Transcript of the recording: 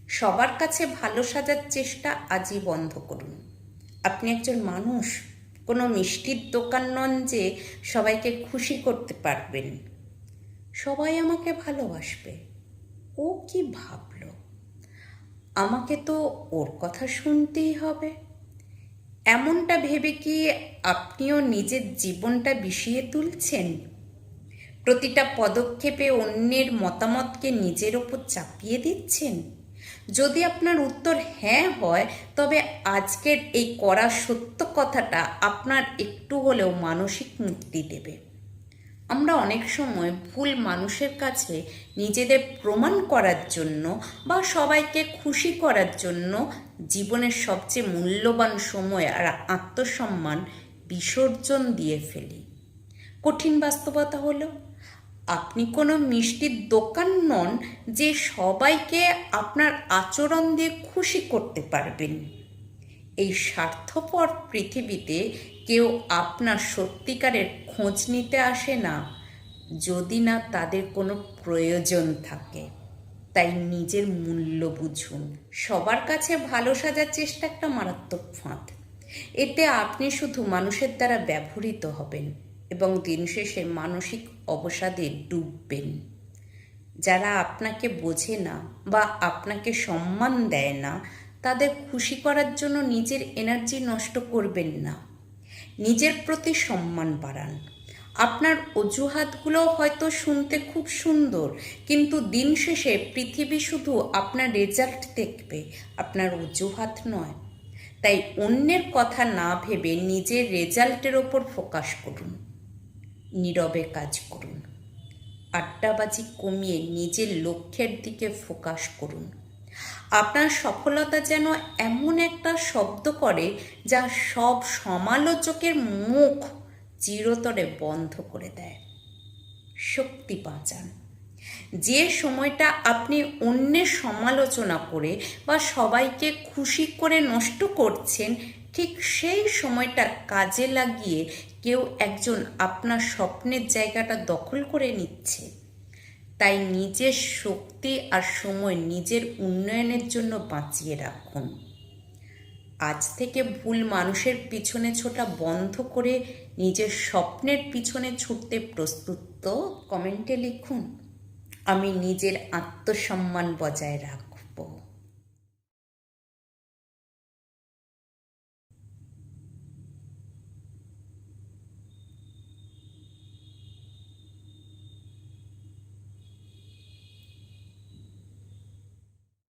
সবার কাছে ভালো সাজার চেষ্টা আজই বন্ধ করুন। আপনি একজন মানুষ, কোনো মিষ্টির দোকান নন যে সবাইকে খুশি করতে পারবেন। সবাই আমাকে ভালোবাসবে, ও কি ভাবলো, আমাকে তো ওর কথা শুনতেই হবে। এমনটা ভেবে কি আপনিও নিজের জীবনটা বিষিয়ে তুলছেন? প্রতিটা পদক্ষেপে অন্যের মতামতকে নিজের ওপর চাপিয়ে দিচ্ছেন? যদি আপনার উত্তর হ্যাঁ হয়, তবে আজকের এই কড়া সত্য কথাটা আপনার একটু হলেও মানসিক মুক্তি দেবে। আমরা অনেক সময় ভুল মানুষের কাছে নিজেদের প্রমাণ করার জন্য বা সবাইকে খুশি করার জন্য জীবনের সবচেয়ে মূল্যবান সময় আর আত্মসম্মান বিসর্জন দিয়ে ফেলি। কঠিন বাস্তবতা হলো, আপনি কোনো মিষ্টির দোকান নন যে সবাইকে আপনার আচরণ দিয়ে খুশি করতে পারবেন। এই স্বার্থপর পৃথিবীতে কেউ আপনার সত্যিকারের খোঁজ নিতে আসে না, যদি না তাদের কোনো প্রয়োজন থাকে। তাই নিজের মূল্য বুঝুন। সবার কাছে ভালো সাজার চেষ্টা একটা মারাত্মক ফাঁদ। এতে আপনি শুধু মানুষের দ্বারা ব্যবহৃত হবেন এবং দিন শেষে মানসিক অবসাদে ডুববেন। যারা আপনাকে বোঝে না বা আপনাকে সম্মান দেয় না, তাদের খুশি করার জন্য নিজের এনার্জি নষ্ট করবেন না। নিজের প্রতি সম্মান বাড়ান। আপনার অজুহাতগুলো হয়তো শুনতে খুব সুন্দর, কিন্তু দিন শেষে পৃথিবী শুধু আপনার রেজাল্ট দেখবে, আপনার অজুহাত নয়। তাই অন্যের কথা না ভেবে নিজের রেজাল্টের ওপর ফোকাস করুন। নীরবে কাজ করুন। আড্ডাবাজি কমিয়ে নিজের লক্ষ্যের দিকে ফোকাস করুন। আপনার সফলতা যেন এমন একটা শব্দ করে যা সব সমালোচকের মুখ চিরতরে বন্ধ করে দেয়। শক্তি বাঁচান। যে সময়টা আপনি অন্যের সমালোচনা করে বা সবাইকে খুশি করে নষ্ট করছেন, ঠিক সেই সময়টা কাজে লাগিয়ে কেউ একজন আপনার স্বপ্নের জায়গাটা দখল করে নিচ্ছে। তাই নিজের শক্তি আর সময় নিজের উন্নয়নের জন্য বাঁচিয়ে রাখুন। আজ থেকে ভুল মানুষের পিছনে ছোটা বন্ধ করে নিজের স্বপ্নের পিছনে ছুটতে প্রস্তুত তো? কমেন্টে লিখুন, আমি নিজের আত্মসম্মান বজায় রাখব।